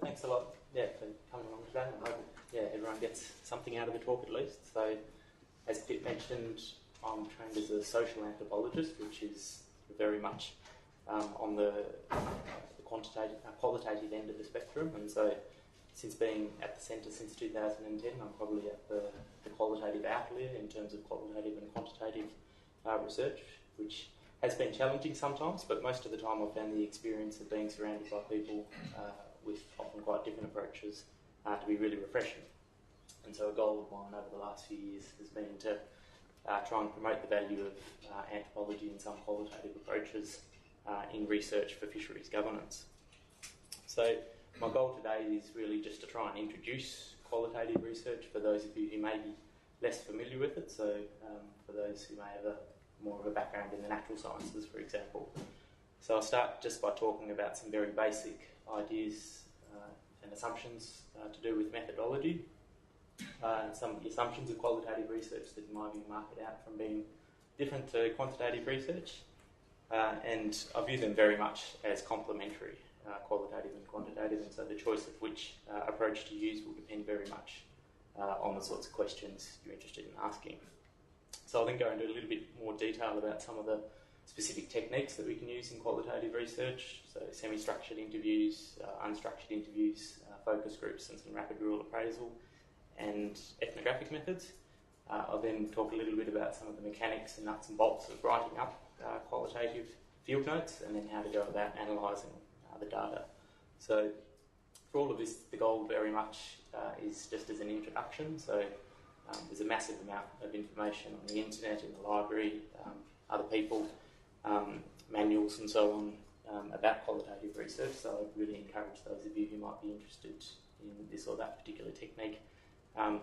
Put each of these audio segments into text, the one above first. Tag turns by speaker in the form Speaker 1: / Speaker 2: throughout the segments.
Speaker 1: thanks a lot for coming along today. I hope everyone gets something out of the talk at least. So, as Pip mentioned, I'm trained as a social anthropologist, which is very much on the qualitative end of the spectrum. And so, since being at the centre since 2010, I'm probably at the qualitative outlier in terms of qualitative and quantitative research, which has been challenging sometimes, but most of the time I've found the experience of being surrounded by people with often quite different approaches to be really refreshing. And so a goal of mine over the last few years has been to try and promote the value of anthropology and some qualitative approaches in research for fisheries governance. So my goal today is really just to try and introduce qualitative research for those of you who may be less familiar with it. So for those who may have more of a background in the natural sciences, for example. So I'll start just by talking about some very basic ideas and assumptions to do with methodology, and some of the assumptions of qualitative research that in my view mark it out from being different to quantitative research, and I view them very much as complementary, qualitative and quantitative, and so the choice of which approach to use will depend very much on the sorts of questions you're interested in asking. So I'll then go into a little bit more detail about some of the specific techniques that we can use in qualitative research, so semi-structured interviews, unstructured interviews, focus groups, and some rapid rural appraisal, and ethnographic methods. I'll then talk a little bit about some of the mechanics and nuts and bolts of writing up qualitative field notes, and then how to go about analysing the data. So for all of this, the goal very much is just as an introduction. So there's a massive amount of information on the internet, in the library, other people, manuals and so on about qualitative research. So I'd really encourage those of you who might be interested in this or that particular technique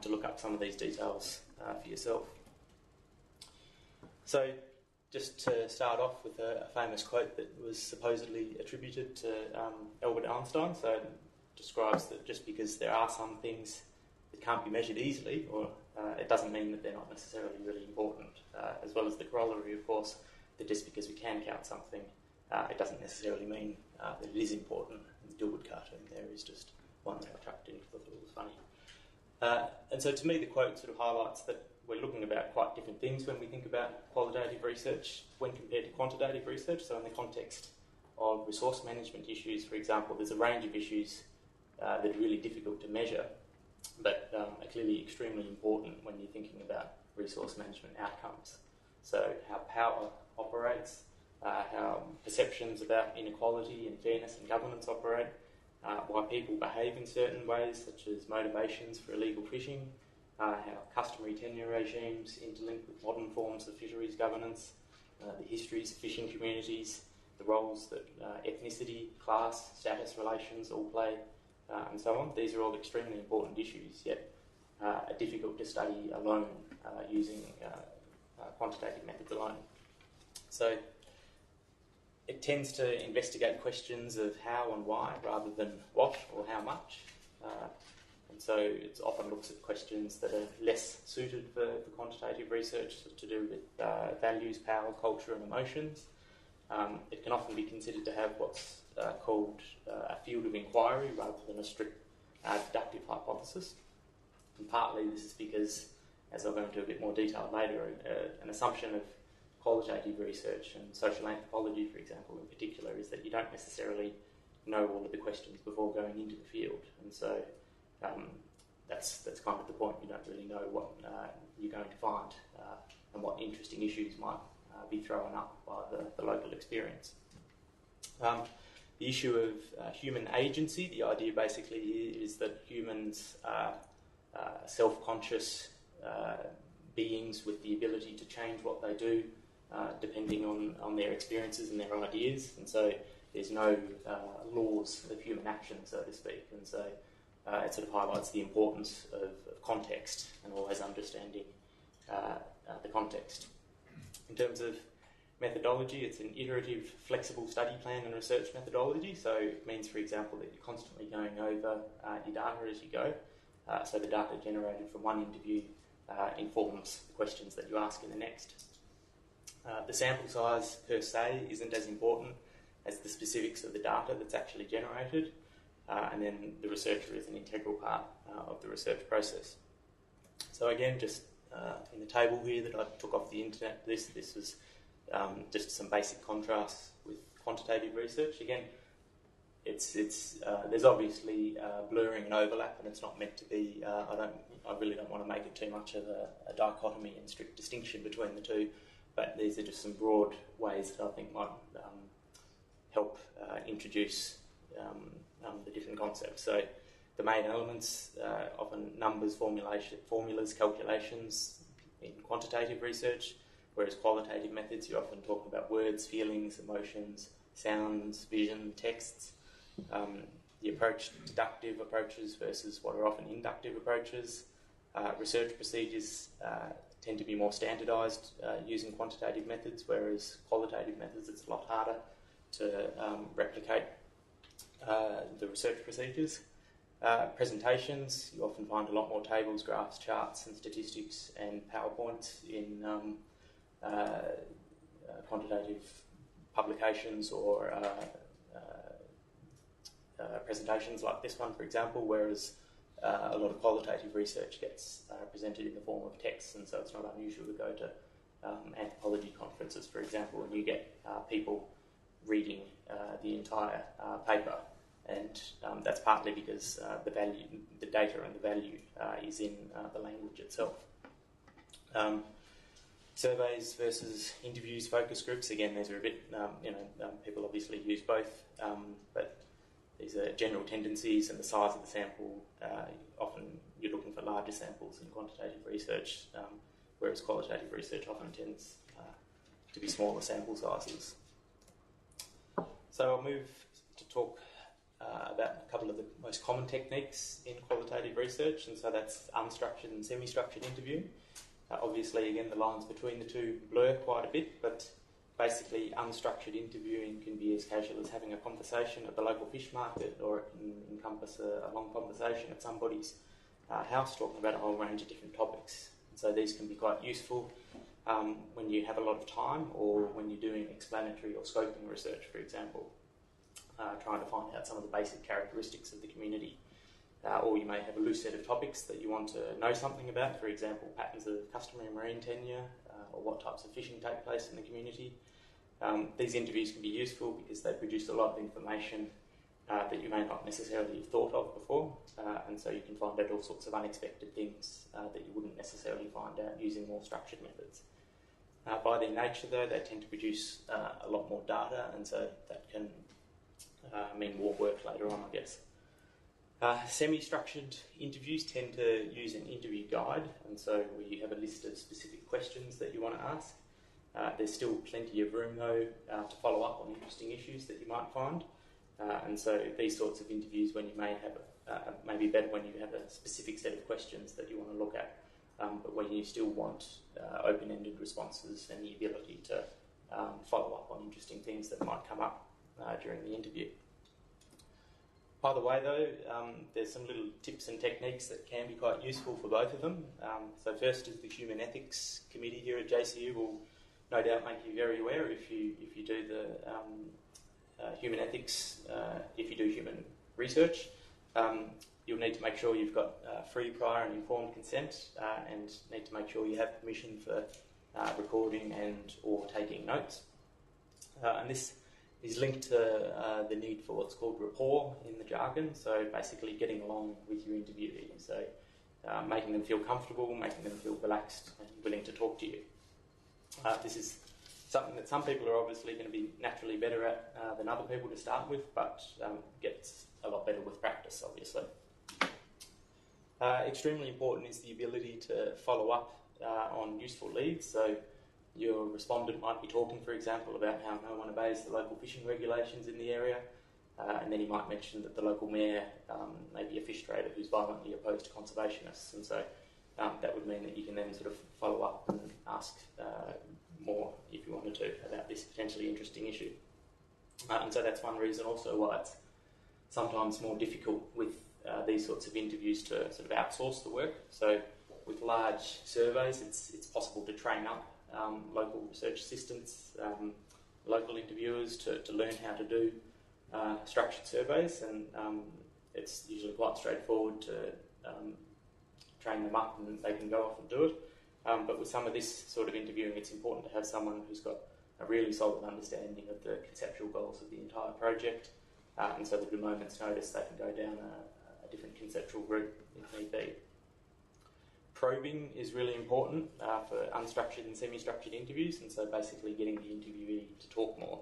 Speaker 1: to look up some of these details for yourself. So just to start off with a famous quote that was supposedly attributed to Albert Einstein. So it describes that just because there are some things that can't be measured easily, or it doesn't mean that they're not necessarily really important, as well as the corollary, of course, that just because we can count something, it doesn't necessarily mean that it is important. And the Dilwood cartoon there is just one that I chucked in because I thought it was funny. And so to me, the quote sort of highlights that we're looking about quite different things when we think about qualitative research when compared to quantitative research. So in the context of resource management issues, for example, there's a range of issues that are really difficult to measure, but are clearly extremely important when you're thinking about resource management outcomes. So how power operates, how perceptions about inequality and fairness and governance operate, why people behave in certain ways, such as motivations for illegal fishing, how customary tenure regimes interlink with modern forms of fisheries governance, the histories of fishing communities, the roles that ethnicity, class, status relations all play, and so on. These are all extremely important issues, yet are difficult to study alone using quantitative methods alone. So it tends to investigate questions of how and why rather than what or how much. And so it often looks at questions that are less suited for quantitative research, to do with values, power, culture and emotions. It can often be considered to have what's called a field of inquiry rather than a strict deductive hypothesis. And partly this is because, as I'll go into a bit more detail later, an assumption of qualitative research and social anthropology, for example, in particular, is that you don't necessarily know all of the questions before going into the field. And so that's kind of the point. You don't really know what you're going to find and what interesting issues might be thrown up by the local experience. The issue of human agency, the idea basically is that humans are self-conscious beings with the ability to change what they do depending on their experiences and their ideas, and so there's no laws of human action, so to speak, and so it sort of highlights the importance of context and always understanding the context. In terms of methodology, it's an iterative, flexible study plan and research methodology, so it means, for example, that you're constantly going over your data as you go, so the data generated from one interview informs the questions that you ask in the next. The sample size per se isn't as important as the specifics of the data that's actually generated. and then the researcher is an integral part of the research process. So again, just in the table here that I took off the internet, this was just some basic contrasts with quantitative research. Again, there's obviously blurring and overlap, and it's not meant to be. I really don't want to make it too much of a dichotomy and strict distinction between the two. But these are just some broad ways that I think might help introduce the different concepts. So the main elements, often numbers, formulas, calculations in quantitative research, whereas qualitative methods, you're often talking about words, feelings, emotions, sounds, vision, texts. The approach, deductive approaches versus what are often inductive approaches. Research procedures tend to be more standardised using quantitative methods, whereas qualitative methods, it's a lot harder to replicate the research procedures. Presentations, you often find a lot more tables, graphs, charts and statistics and PowerPoint in quantitative publications or presentations like this one, for example, whereas a lot of qualitative research gets presented in the form of text, and so it's not unusual to go to anthropology conferences, for example, and you get people reading the entire paper, and that's partly because the data and the value is in the language itself. Surveys versus interviews, focus groups, again, these are a bit, people obviously use both, but these are general tendencies and the size of the sample. Often you're looking for larger samples in quantitative research, whereas qualitative research often tends to be smaller sample sizes. So I'll move to talk about a couple of the most common techniques in qualitative research, and so that's unstructured and semi-structured interview. Obviously, again, the lines between the two blur quite a bit, but basically unstructured interviewing can be as casual as having a conversation at the local fish market, or it can encompass a long conversation at somebody's house talking about a whole range of different topics. And so these can be quite useful when you have a lot of time, or when you're doing explanatory or scoping research, for example, trying to find out some of the basic characteristics of the community. Or you may have a loose set of topics that you want to know something about, for example, patterns of customary marine tenure, or what types of fishing take place in the community. These interviews can be useful because they produce a lot of information that you may not necessarily have thought of before, and so you can find out all sorts of unexpected things that you wouldn't necessarily find out using more structured methods. By their nature, though, they tend to produce a lot more data, and so that can mean more work later on, I guess. Semi-structured interviews tend to use an interview guide, and so where you have a list of specific questions that you want to ask. There's still plenty of room, though, to follow up on interesting issues that you might find, and so these sorts of interviews, when you may have maybe better when you have a specific set of questions that you want to look at, but when you still want open-ended responses and the ability to follow up on interesting things that might come up during the interview. By the way, though, there's some little tips and techniques that can be quite useful for both of them. So first is the Human Ethics Committee here at JCU will no doubt make you very aware if you do the human ethics, if you do human research. You'll need to make sure you've got free, prior and informed consent, and need to make sure you have permission for recording and or taking notes. And this is linked to the need for what's called rapport in the jargon, so basically getting along with your interviewee, so making them feel comfortable, making them feel relaxed and willing to talk to you. This is something that some people are obviously going to be naturally better at than other people to start with, but gets a lot better with practice, obviously. Extremely important is the ability to follow up on useful leads. So your respondent might be talking, for example, about how no one obeys the local fishing regulations in the area, and then he might mention that the local mayor may be a fish trader who's violently opposed to conservationists, and so that would mean that you can then sort of follow up and ask more, if you wanted to, about this potentially interesting issue. And so that's one reason also why it's sometimes more difficult with these sorts of interviews to sort of outsource the work. So with large surveys, it's possible to train up local research assistants, local interviewers to learn how to do structured surveys, and it's usually quite straightforward to train them up and they can go off and do it. But with some of this sort of interviewing, it's important to have someone who's got a really solid understanding of the conceptual goals of the entire project, and so that at a moment's notice they can go down a different conceptual route if need be. Probing is really important for unstructured and semi-structured interviews, and so basically getting the interviewee to talk more.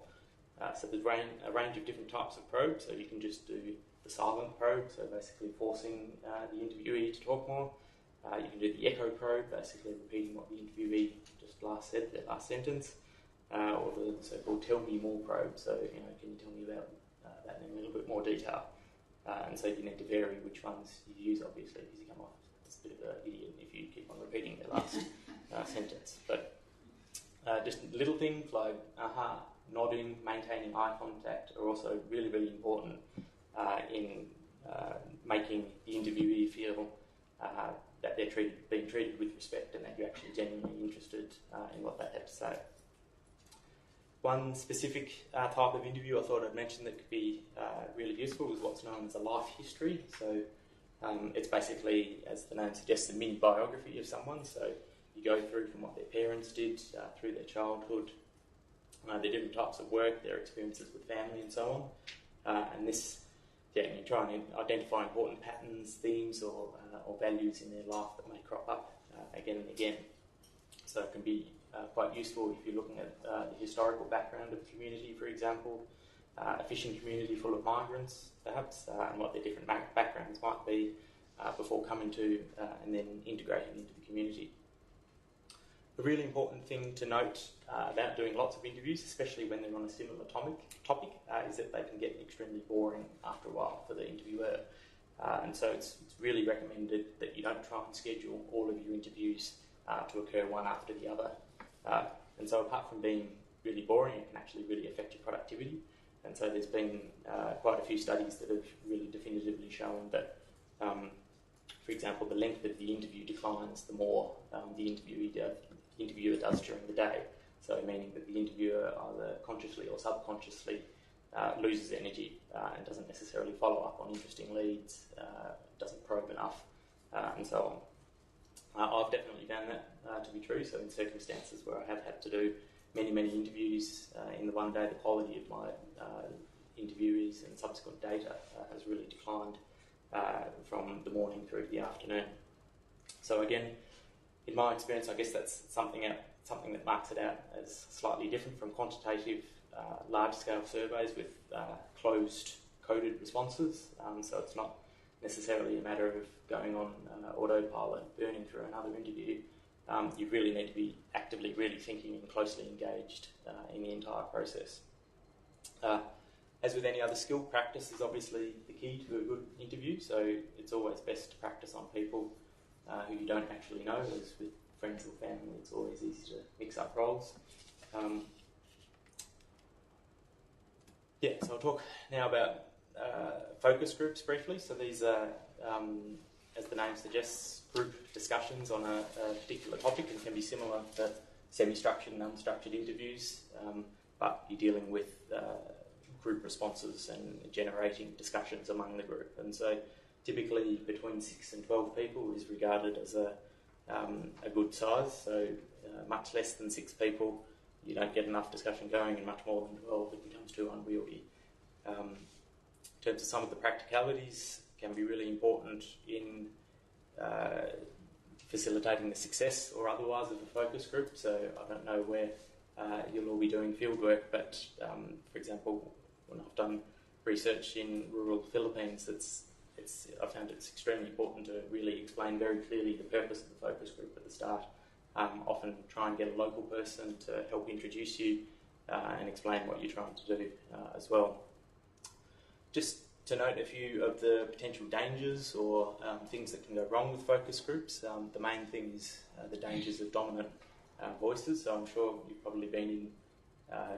Speaker 1: So there's a range of different types of probes, so you can just do the silent probe, so basically forcing the interviewee to talk more. You can do the echo probe, basically repeating what the interviewee just last said, their last sentence, or the so-called tell me more probe, so can you tell me about that in a little bit more detail? And so you need to vary which ones you use, obviously, because you come off as a bit of an idiot if you keep on repeating their last sentence. But just little things like nodding, maintaining eye contact are also really, really important in making the interviewee feel that they're being treated with respect and that you're actually genuinely interested in what they have to say. One specific type of interview I thought I'd mention that could be really useful is what's known as a life history. So it's basically, as the name suggests, a mini biography of someone. So you go through from what their parents did through their childhood, their different types of work, their experiences with family and so on. And this, you try and identify important patterns, themes or values in their life that may crop up again and again. So it can be quite useful if you're looking at the historical background of a community, for example, a fishing community full of migrants, perhaps, and what their different backgrounds might be before coming to and then integrating into the community. A really important thing to note about doing lots of interviews, especially when they're on a similar topic, is that they can get extremely boring after a while for the interviewer. And so it's really recommended that you don't try and schedule all of your interviews to occur one after the other. And so apart from being really boring, it can actually really affect your productivity. And so there's been quite a few studies that have really definitively shown that, for example, the length of the interview declines the more the interviewer does during the day. So meaning that the interviewer either consciously or subconsciously loses energy and doesn't necessarily follow up on interesting leads, doesn't probe enough, and so on. I've definitely found that to be true. So in circumstances where I have had to do many interviews in the one day, the quality of my interviewees and subsequent data has really declined from the morning through to the afternoon. So again, in my experience, I guess that's something that marks it out as slightly different from quantitative large-scale surveys with closed coded responses. So it's not necessarily a matter of going on autopilot, burning through another interview. You really need to be actively really thinking and closely engaged in the entire process. As with any other skill, practice is obviously the key to a good interview, so it's always best to practice on people who you don't actually know. As with friends or family, it's always easy to mix up roles. So I'll talk now about focus groups briefly. So these are, as the name suggests, group discussions on a particular topic and can be similar to semi-structured and unstructured interviews, but you're dealing with group responses and generating discussions among the group. And so typically between 6 and 12 people is regarded as a good size. So much less than 6 people, you don't get enough discussion going, and much more than 12, it becomes too unwieldy. In terms of some of the practicalities, can be really important in facilitating the success or otherwise of a focus group. So I don't know where you'll all be doing field work, but for example, when I've done research in rural Philippines, I found it's extremely important to really explain very clearly the purpose of the focus group at the start. Often try and get a local person to help introduce you and explain what you're trying to do as well. Just to note a few of the potential dangers or things that can go wrong with focus groups. The main thing is the dangers of dominant voices. So I'm sure you've probably been in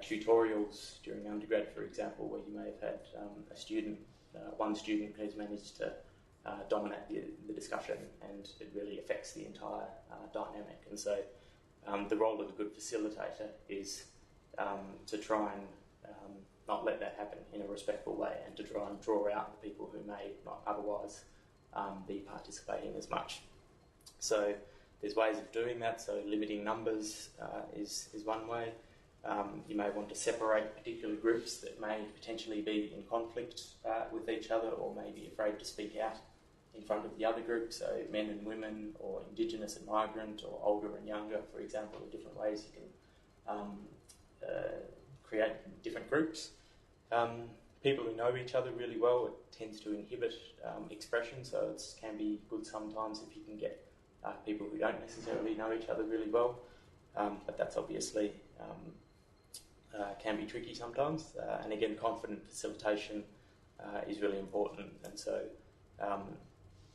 Speaker 1: tutorials during undergrad, for example, where you may have had one student who's managed to dominate the discussion, and it really affects the entire dynamic. And so the role of a good facilitator is to try and not let that happen in a respectful way, and to try and draw out the people who may not otherwise be participating as much. So there's ways of doing that. So limiting numbers is one way. You may want to separate particular groups that may potentially be in conflict with each other, or may be afraid to speak out in front of the other group. So men and women, or Indigenous and migrant, or older and younger, for example, are different ways you can create different groups. People who know each other really well, it tends to inhibit expression, so it can be good sometimes if you can get people who don't necessarily know each other really well, but that's obviously can be tricky sometimes. And again, confident facilitation is really important, and so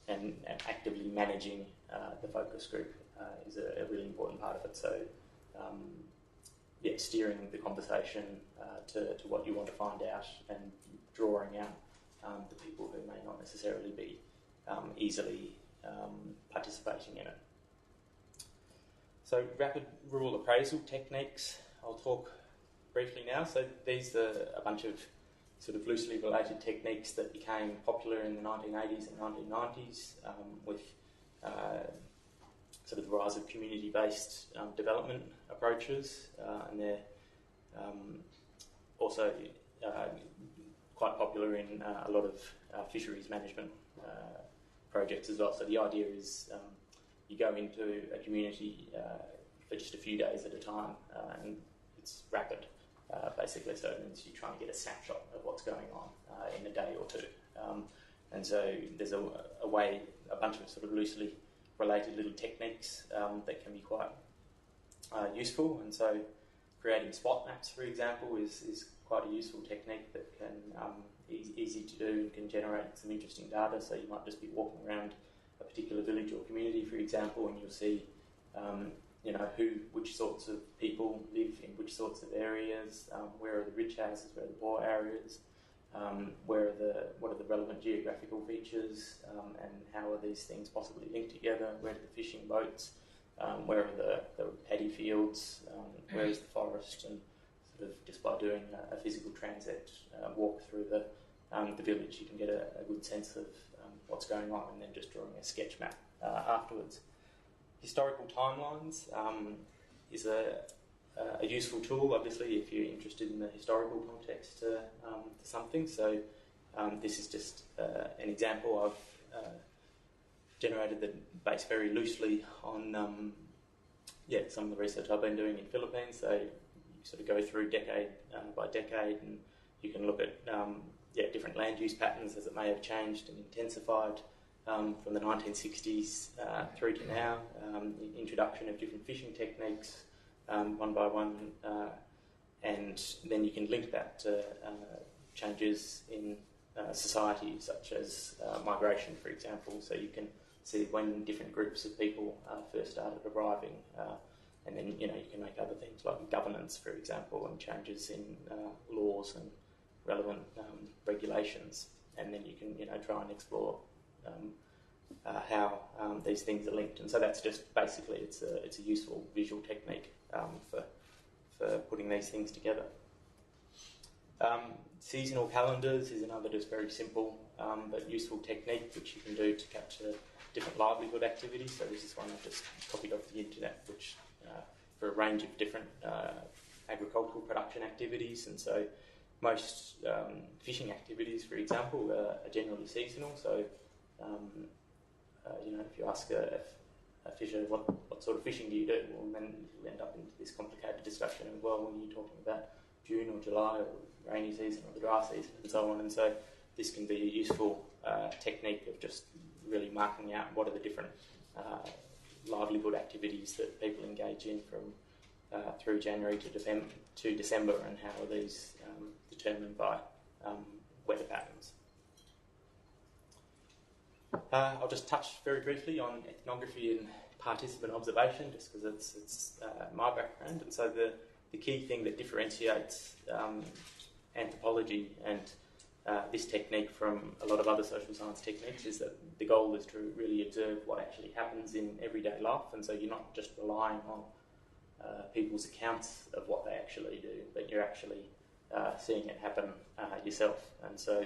Speaker 1: and actively managing the focus group is a really important part of it. So steering the conversation to what you want to find out, and drawing out the people who may not necessarily be easily participating in it. So rapid rural appraisal techniques, I'll talk briefly now. So these are a bunch of sort of loosely related techniques that became popular in the 1980s and 1990s with sort of the rise of community-based development approaches, and they're also quite popular in a lot of fisheries management projects as well. So the idea is you go into a community for just a few days at a time, and it's rapid, basically. So it means you're trying to get a snapshot of what's going on in a day or two. And so there's a way, a bunch of sort of loosely related little techniques that can be quite useful. And so creating spot maps, for example, is quite a useful technique that can easy to do and can generate some interesting data. So you might just be walking around a particular village or community, for example, and you'll see which sorts of people live in which sorts of areas, where are the rich houses, where are the poor areas, what are the relevant geographical features, and how are these things possibly linked together, where are the fishing boats, where are the paddy fields, where is the forest, and sort of just by doing a physical transit walk through the village, you can get a good sense of what's going on, and then just drawing a sketch map afterwards. Historical timelines is a useful tool, obviously, if you're interested in the historical context to something. So this is just an example I've generated that based very loosely on some of the research I've been doing in Philippines. So you sort of go through decade by decade, and you can look at different land use patterns as it may have changed and intensified from the 1960s through to now, the introduction of different fishing techniques one by one, and then you can link that to changes in society, such as migration, for example. So you can see when different groups of people first started arriving, and then you can make other things like governance, for example, and changes in laws and relevant regulations, and then you can try and explore how these things are linked. And so that's just basically it's a useful visual technique for putting these things together. Seasonal calendars is another just very simple but useful technique which you can do to capture different livelihood activities. So this is one I've just copied off the internet, which for a range of different agricultural production activities. And so most fishing activities, for example, are generally seasonal. So if you ask a fisher what sort of fishing do you do, well, then you end up into this complicated discussion of, well, when you're talking about June or July or rainy season or the dry season and so on. And so this can be a useful technique of just really marking out what are the different livelihood activities that people engage in from through January to December, and how are these determined by weather patterns. I'll just touch very briefly on ethnography and participant observation, just because it's my background. And so the key thing that differentiates anthropology and this technique from a lot of other social science techniques is that the goal is to really observe what actually happens in everyday life. And so you're not just relying on people's accounts of what they actually do, but you're actually seeing it happen yourself. And so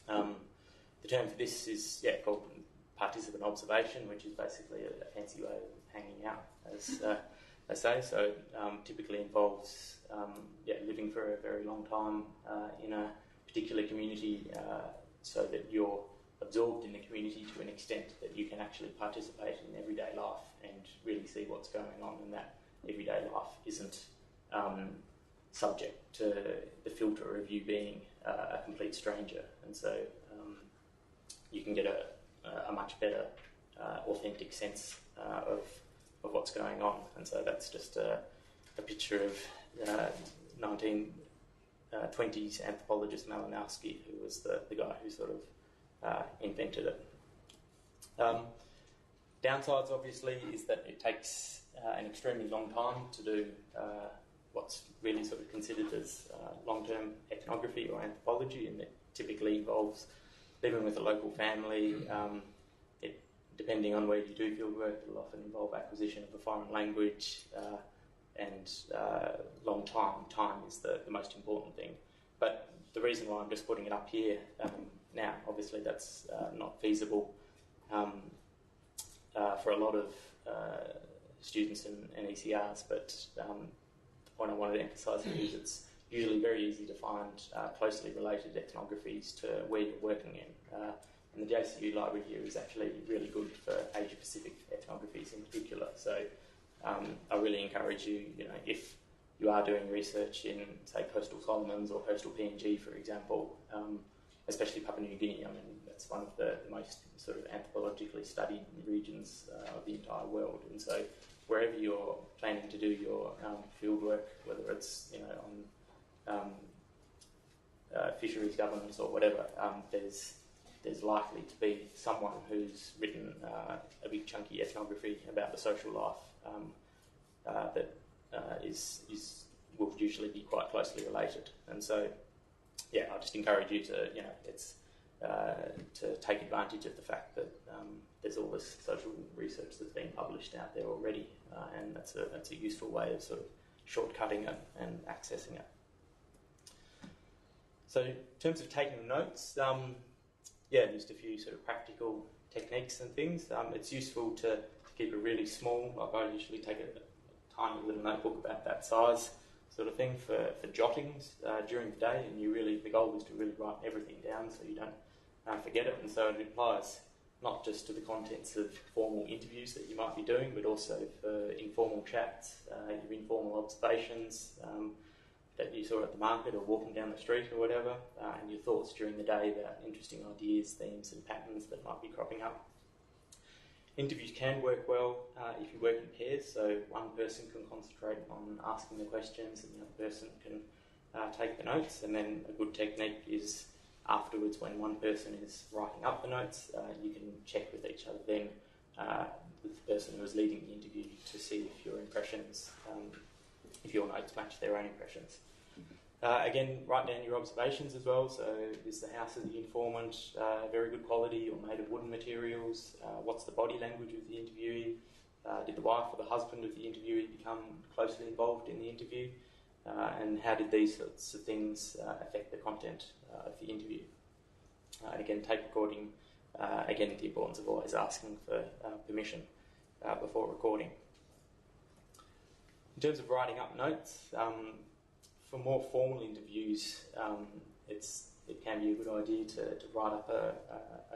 Speaker 1: the term for this is called participant observation, which is basically a fancy way of hanging out, as they say. So typically involves living for a very long time in a particular community, so that you're absorbed in the community to an extent that you can actually participate in everyday life and really see what's going on, and that everyday life isn't subject to the filter of you being a complete stranger. And so you can get a much better authentic sense of what's going on. And so that's just a picture of 1920s anthropologist Malinowski, who was the guy who sort of invented it. Downsides, obviously, is that it takes an extremely long time to do what's really sort of considered as long-term ethnography or anthropology, and it typically involves living with a local family. Depending on where you do field work, it'll often involve acquisition of a foreign language, and long time is the most important thing. But the reason why I'm just putting it up here now, obviously that's not feasible for a lot of students and ECRs, but the point I wanted to emphasise here is it's usually very easy to find closely related ethnographies to where you're working in. And the JCU library here is actually really good for Asia Pacific ethnographies in particular. So I really encourage you, if you are doing research in, say, coastal Solomons or coastal PNG, for example, especially Papua New Guinea. I mean, that's one of the most sort of anthropologically studied regions of the entire world. And so wherever you're planning to do your field work, whether it's on fisheries governance or whatever, there's likely to be someone who's written a big chunky ethnography about the social life that will usually be quite closely related. And so, I just encourage you to, to take advantage of the fact that there's all this social research that's been published out there already, and that's a useful way of sort of shortcutting it and accessing it. So in terms of taking notes, just a few sort of practical techniques and things. It's useful to keep it really small. Like I usually take a tiny little notebook about that size sort of thing for jottings during the day, and the goal is to really write everything down so you don't forget it. And so it applies not just to the contents of formal interviews that you might be doing, but also for informal chats, your informal observations that you saw at the market or walking down the street or whatever, and your thoughts during the day about interesting ideas, themes and patterns that might be cropping up. Interviews can work well if you work in pairs, so one person can concentrate on asking the questions and the other person can take the notes. And then a good technique is afterwards, when one person is writing up the notes, you can check with each other then with the person who is leading the interview to see if your impressions, if your notes match their own impressions. Again, write down your observations as well. So is the house of the informant very good quality or made of wooden materials? What's the body language of the interviewee? Did the wife or the husband of the interviewee become closely involved in the interview? And how did these sorts of things affect the content of the interview? And again, tape recording, again, the importance of always asking for permission before recording. In terms of writing up notes, for more formal interviews, it can be a good idea to write up a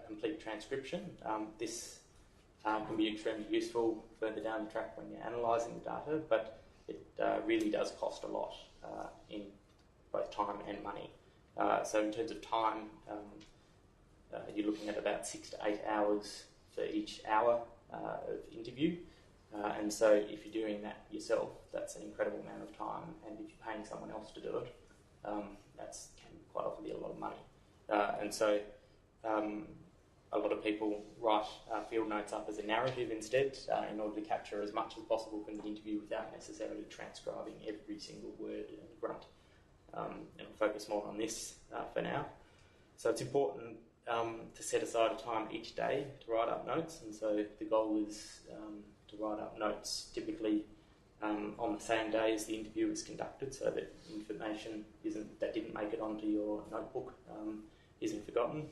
Speaker 1: complete transcription. This can be extremely useful further down the track when you're analysing the data, but it really does cost a lot in both time and money. So in terms of time, you're looking at about 6 to 8 hours for each hour of interview. And so if you're doing that yourself, that's an incredible amount of time, and if you're paying someone else to do it, that's can quite often be a lot of money. And so a lot of people write field notes up as a narrative instead in order to capture as much as possible from the interview without necessarily transcribing every single word and grunt. And I'll focus more on this for now. So it's important to set aside a time each day to write up notes, and so the goal is to write up notes typically on the same day as the interview is conducted, so that information that didn't make it onto your notebook isn't forgotten.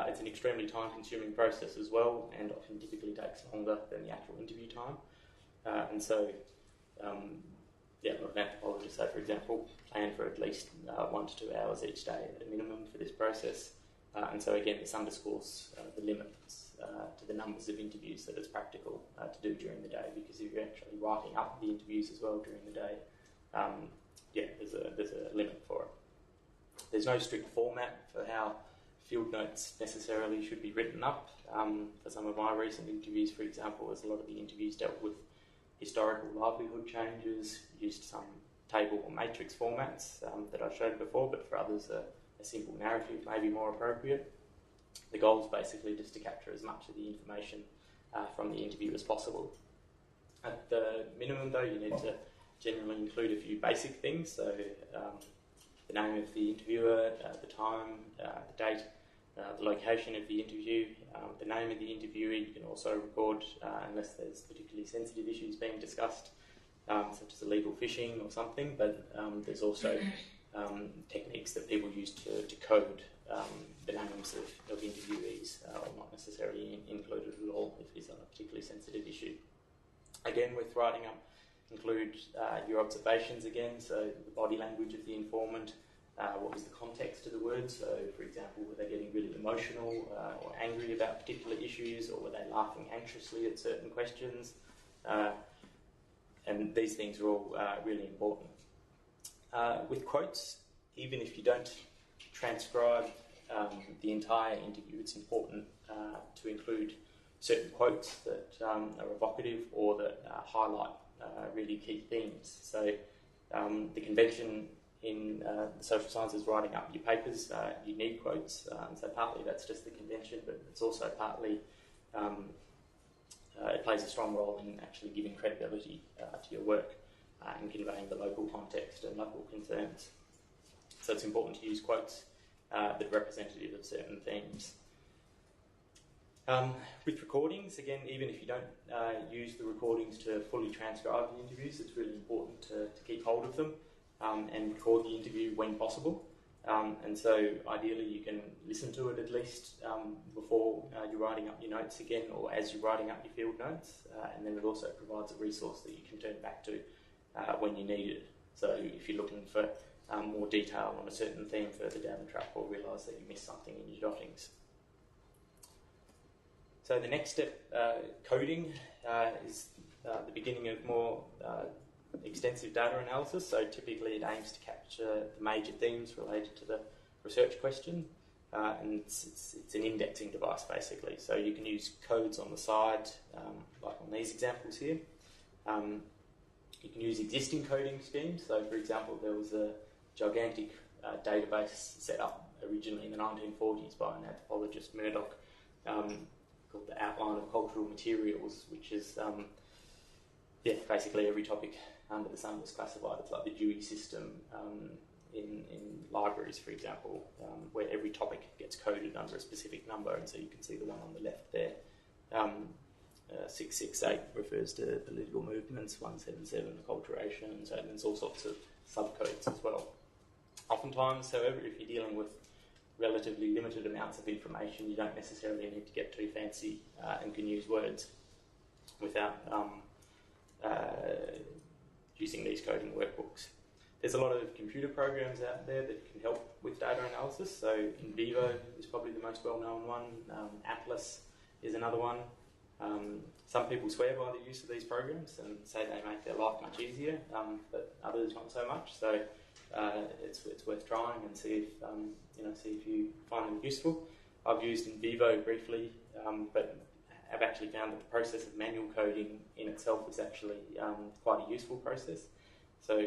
Speaker 1: It's an extremely time-consuming process as well, and often typically takes longer than the actual interview time. And so, an anthropologist, say for example, plan for at least 1 to 2 hours each day at a minimum for this process. And so again, this underscores the limits to the numbers of interviews that it's practical to do during the day, because if you're actually writing up the interviews as well during the day, there's a limit for it. There's no strict format for how field notes necessarily should be written up. For some of my recent interviews, for example, as a lot of the interviews dealt with historical livelihood changes, used some table or matrix formats that I showed before, but for others a simple narrative may be more appropriate. The goal is basically just to capture as much of the information from the interview as possible. At the minimum though, you need to generally include a few basic things, so the name of the interviewer, the time, the date, the location of the interview, the name of the interviewee. You can also record, unless there's particularly sensitive issues being discussed, such as illegal fishing or something, but there's also techniques that people use to code the names of interviewees, or not necessarily included at all if it's on a particularly sensitive issue. Again, with writing up, include your observations again, so the body language of the informant, what was the context of the words, so for example, were they getting really emotional or angry about particular issues, or were they laughing anxiously at certain questions, and these things are all really important. With quotes, even if you don't transcribe the entire interview, it's important to include certain quotes that are evocative or that highlight really key themes. So the convention in the social sciences writing up your papers, you need quotes, and so partly that's just the convention, but it's also partly it plays a strong role in actually giving credibility to your work and conveying the local context and local concerns. So it's important to use quotes that are representative of certain themes. With recordings, again, even if you don't use the recordings to fully transcribe the interviews, it's really important to keep hold of them and record the interview when possible. And so ideally you can listen to it at least before you're writing up your notes again, or as you're writing up your field notes, and then it also provides a resource that you can turn back to when you need it. So if you're looking for more detail on a certain theme further down the track, or realise that you missed something in your jottings. So the next step, coding, is the beginning of more extensive data analysis. So typically it aims to capture the major themes related to the research question, and it's an indexing device basically. So you can use codes on the side, like on these examples here. You can use existing coding schemes. So for example, there was a gigantic database set up originally in the 1940s by an anthropologist, Murdoch, called the Outline of Cultural Materials, which is basically every topic under the sun was classified. It's like the Dewey system in libraries, for example, where every topic gets coded under a specific number, and so you can see the one on the left there. 668 refers to political movements, 177 acculturation, and so there's all sorts of subcodes as well. Oftentimes, however, if you're dealing with relatively limited amounts of information, you don't necessarily need to get too fancy and can use words without using these coding workbooks. There's a lot of computer programs out there that can help with data analysis. So In Vivo is probably the most well-known one. Atlas is another one. Some people swear by the use of these programs and say they make their life much easier, but others not so much. So it's worth trying and see if you find them useful. I've used In Vivo briefly, but I've actually found that the process of manual coding in itself is actually quite a useful process. So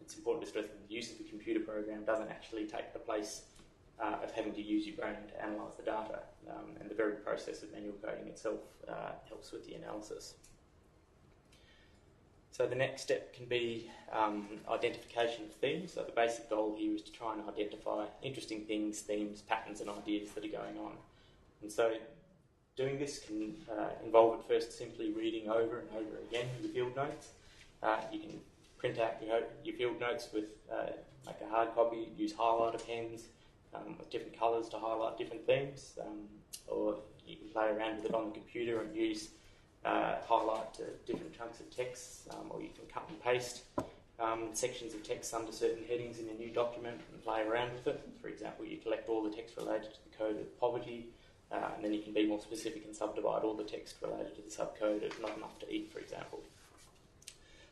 Speaker 1: it's important to stress that the use of a computer program doesn't actually take the place of having to use your brain to analyse the data, and the very process of manual coding itself helps with the analysis. So the next step can be identification of themes. So the basic goal here is to try and identify interesting things, themes, patterns and ideas that are going on. And so doing this can involve at first simply reading over and over again the field notes, You can print out your field notes with make a hard copy, use highlighter pens with different colours to highlight different themes, or you can play around with it on the computer and use highlight different chunks of text, or you can cut and paste sections of text under certain headings in a new document and play around with it. For example, you collect all the text related to the code of poverty, and then you can be more specific and subdivide all the text related to the subcode of not enough to eat, for example.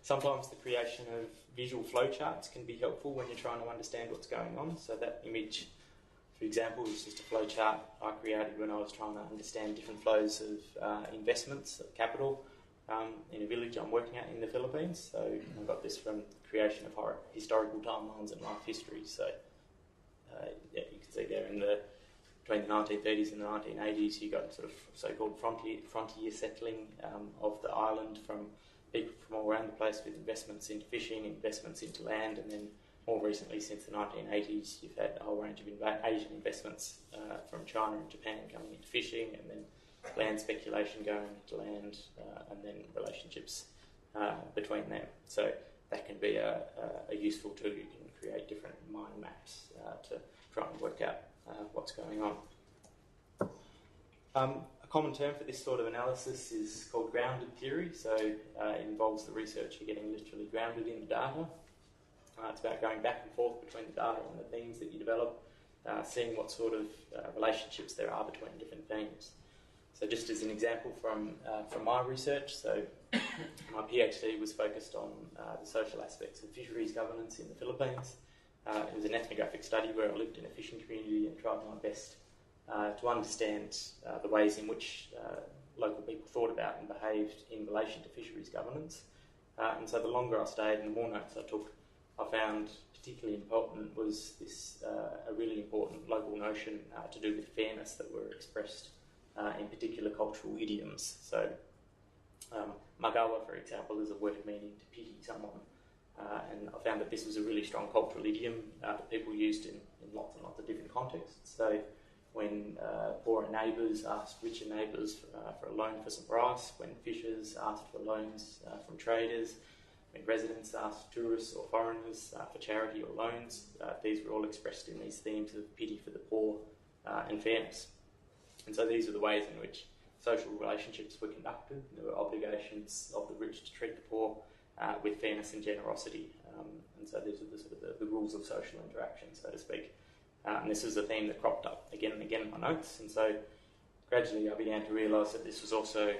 Speaker 1: Sometimes the creation of visual flowcharts can be helpful when you're trying to understand what's going on. So that image, for example, is just a flowchart I created when I was trying to understand different flows of investments, of capital, in a village I'm working at in the Philippines. So I got this from the creation of historical timelines and life history. So yeah, you can see there between the 1930s and the 1980s, you got sort of so-called frontier settling of the island from people from all around the place with investments into fishing, investments into land, and then more recently, since the 1980s, you've had a whole range of Asian investments from China and Japan coming into fishing, and then land speculation going into land, and then relationships between them. So that can be a useful tool. You can create different mind maps to try and work out what's going on. A common term for this sort of analysis is called grounded theory. So it involves the researcher getting literally grounded in the data. It's about going back and forth between the data and the themes that you develop, seeing what sort of relationships there are between different themes. So just as an example from my research, so my PhD was focused on the social aspects of fisheries governance in the Philippines. It was an ethnographic study where I lived in a fishing community and tried my best to understand the ways in which local people thought about and behaved in relation to fisheries governance. And so the longer I stayed and the more notes I took, I found particularly important was this a really important local notion to do with fairness that were expressed in particular cultural idioms. So magawa, for example, is a word meaning to pity someone, and I found that this was a really strong cultural idiom that people used in lots and lots of different contexts. So when poorer neighbours asked richer neighbours for a loan for some rice, when fishers asked for loans from traders, when residents asked tourists or foreigners for charity or loans, these were all expressed in these themes of pity for the poor and fairness. And so these are the ways in which social relationships were conducted. There were obligations of the rich to treat the poor with fairness and generosity. And so these are the sort of the rules of social interaction, so to speak. And this is a theme that cropped up again and again in my notes. And so gradually I began to realise that this was also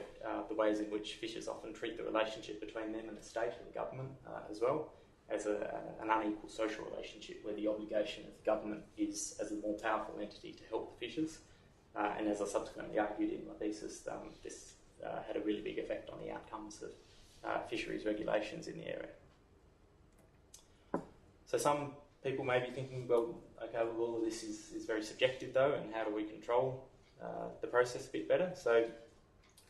Speaker 1: the ways in which fishers often treat the relationship between them and the state and the government as well, as an unequal social relationship where the obligation of the government is as a more powerful entity to help the fishers. And as I subsequently argued in my thesis, this had a really big effect on the outcomes of fisheries regulations in the area. So some people may be thinking, well, okay, well, all of this is very subjective though, and how do we control the process a bit better? So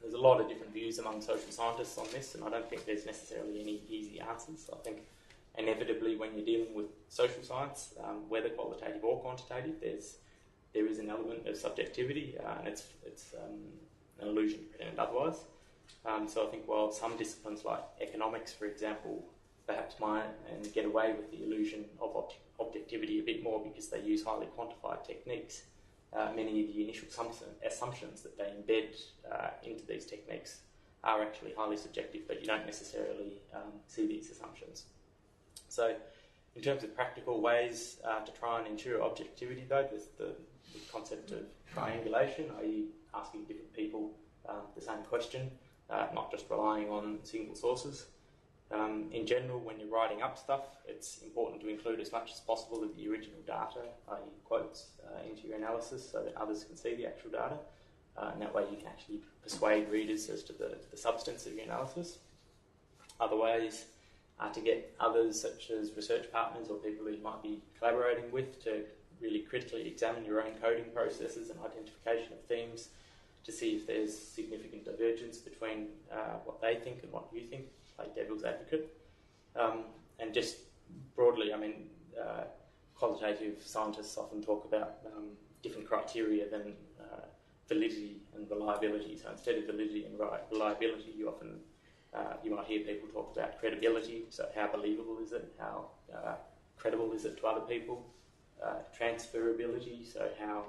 Speaker 1: there's a lot of different views among social scientists on this, and I don't think there's necessarily any easy answers. I think inevitably when you're dealing with social science, whether qualitative or quantitative, there is an element of subjectivity, and it's an illusion to pretend otherwise. So I think while some disciplines like economics, for example, perhaps might and get away with the illusion of objectivity a bit more because they use highly quantified techniques, many of the initial assumptions that they embed into these techniques are actually highly subjective, but you don't necessarily see these assumptions. So in terms of practical ways to try and ensure objectivity though, there's the concept of triangulation, i.e. asking different people the same question, not just relying on single sources. In general, when you're writing up stuff, it's important to include as much as possible of the original data, i.e. quotes, into your analysis so that others can see the actual data. And that way you can actually persuade readers as to the substance of your analysis. Other ways are to get others, such as research partners or people who you might be collaborating with, to really critically examine your own coding processes and identification of themes to see if there's significant divergence between what they think and what you think, play devil's advocate. And just broadly, I mean, qualitative scientists often talk about different criteria than validity and reliability. So instead of validity and reliability, you often You might hear people talk about credibility, so how believable is it, how credible is it to other people, transferability, so how,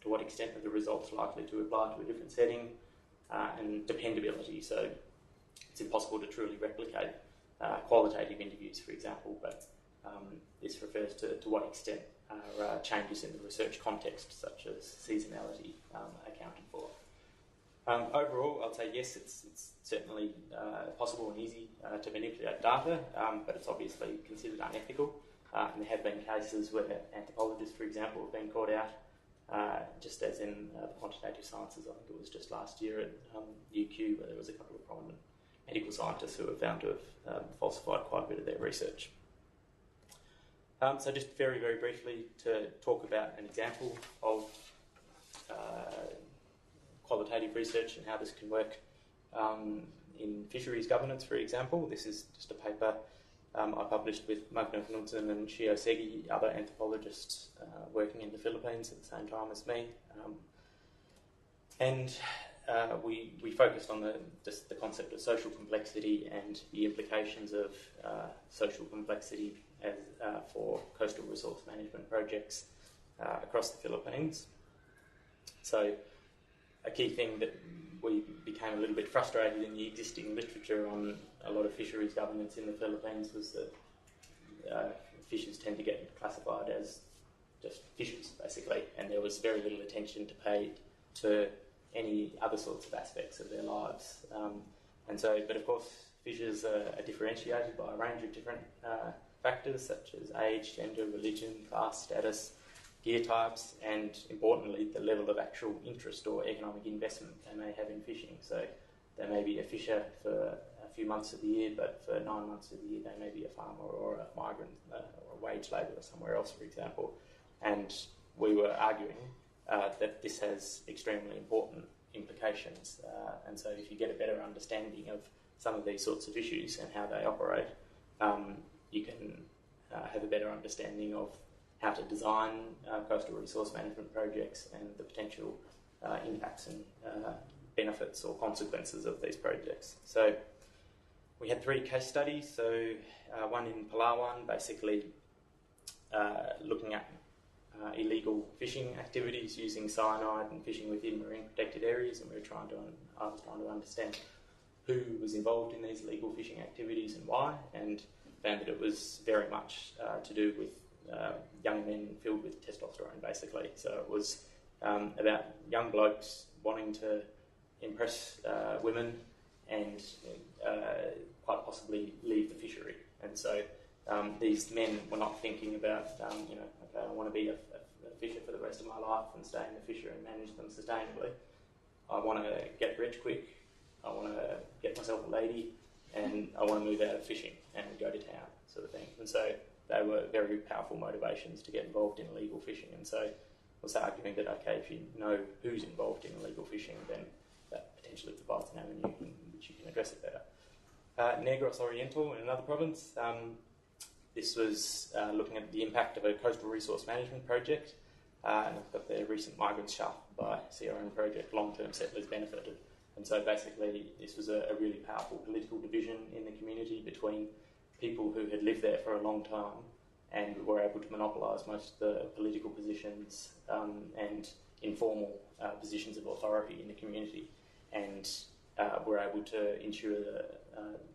Speaker 1: to what extent are the results likely to apply to a different setting, and dependability, so it's impossible to truly replicate qualitative interviews, for example, but this refers to what extent are changes in the research context, such as seasonality, accounted for. Overall, I'd say yes, it's certainly possible and easy to manipulate data, but it's obviously considered unethical. And there have been cases where anthropologists, for example, have been caught out, just as in the quantitative sciences. I think it was just last year at UQ, where there was a couple of prominent medical scientists who were found to have falsified quite a bit of their research. So just very, very briefly to talk about an example of qualitative research and how this can work in fisheries governance, for example. This is just a paper I published with Magna Knudsen and Shio Segi, other anthropologists working in the Philippines at the same time as me. We focused on just the concept of social complexity and the implications of social complexity as, for coastal resource management projects across the Philippines. So a key thing that we became a little bit frustrated in the existing literature on a lot of fisheries governance in the Philippines was that fishes tend to get classified as just fishes, basically, and there was very little attention to pay to any other sorts of aspects of their lives. But of course, fishes are differentiated by a range of different factors such as age, gender, religion, class, status, gear types, and importantly, the level of actual interest or economic investment they may have in fishing. So they may be a fisher for a few months of the year, but for 9 months of the year they may be a farmer or a migrant or a wage labourer somewhere else, for example. And we were arguing that this has extremely important implications. And so if you get a better understanding of some of these sorts of issues and how they operate, you can have a better understanding of how to design coastal resource management projects and the potential impacts and benefits or consequences of these projects. So we had 3 case studies. So one in Palawan, basically looking at illegal fishing activities using cyanide and fishing within marine protected areas, and I was trying to understand who was involved in these illegal fishing activities and why, and found that it was very much to do with young men filled with testosterone, basically. So it was about young blokes wanting to impress women and quite possibly leave the fishery. And so these men were not thinking about, okay, I want to be a fisher for the rest of my life and stay in the fishery and manage them sustainably. I want to get rich quick, I want to get myself a lady, and I want to move out of fishing and go to town, sort of thing. And so they were very powerful motivations to get involved in illegal fishing. And so I was arguing that, okay, if you know who's involved in illegal fishing, then that potentially provides an avenue in which you can address it better. Negros Oriental in another province, this was looking at the impact of a coastal resource management project, and I've got the recent migrants shafted by CRM project, long-term settlers benefited. And so basically this was a really powerful political division in the community between people who had lived there for a long time and were able to monopolise most of the political positions and informal positions of authority in the community, and were able to ensure that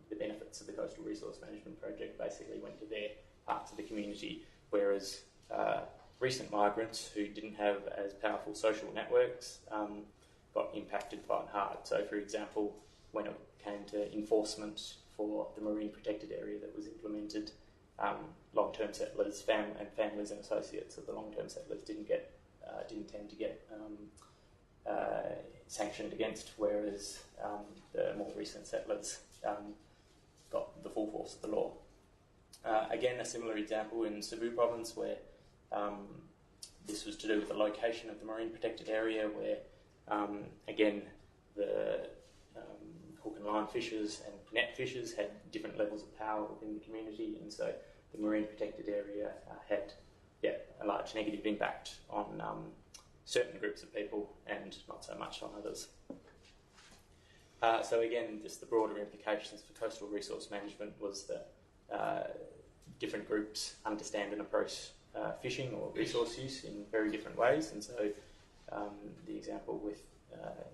Speaker 1: the benefits of the coastal resource management project basically went to their parts of the community, whereas recent migrants who didn't have as powerful social networks got impacted quite hard. So, for example, when it came to enforcement for the marine protected area that was implemented, long-term settlers, families and associates of the long-term settlers didn't tend to get sanctioned against, whereas the more recent settlers got the full force of the law. Again, a similar example in Cebu province, where this was to do with the location of the marine protected area, where again the hook and line fishers and net fishers had different levels of power within the community, and so the marine protected area had a large negative impact on certain groups of people and not so much on others. So again, just the broader implications for coastal resource management was that different groups understand and approach fishing or resource use in very different ways, and so the example with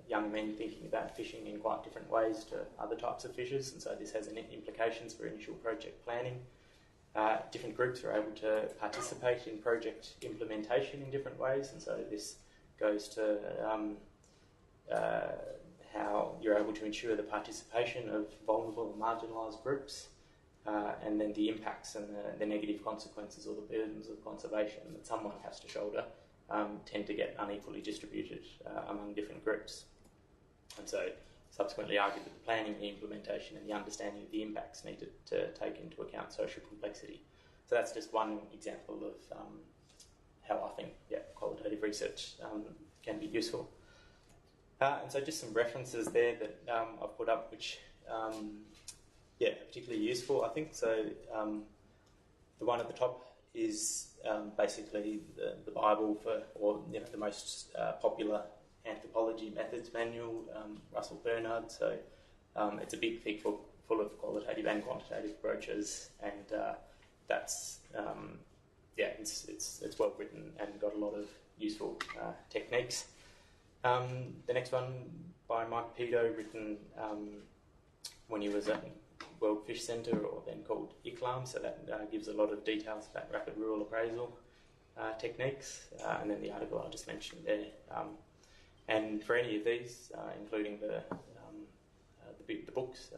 Speaker 1: young men thinking about fishing in quite different ways to other types of fishers, and so this has implications for initial project planning. Different groups are able to participate in project implementation in different ways, and so this goes to how you're able to ensure the participation of vulnerable and marginalised groups, and then the impacts and the negative consequences or the burdens of conservation that someone has to shoulder tend to get unequally distributed among different groups. And so subsequently argued that the planning, the implementation and the understanding of the impacts needed to take into account social complexity. So that's just one example of how I think qualitative research can be useful. And so just some references there that I've put up which are particularly useful, I think. So the one at the top is basically the Bible or the most popular anthropology methods manual, Russell Bernard. So it's a big thick book full of qualitative and quantitative approaches, and that's it's well written and got a lot of useful techniques. The next one by Mike Pedo, written when he was at World Fish Centre, or then called ICLAM, so that gives a lot of details about rapid rural appraisal techniques, and then the article I just mentioned there. And for any of these, including the books,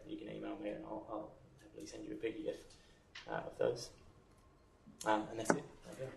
Speaker 1: you can email me and I'll happily send you a PDF of those. And that's it. Okay.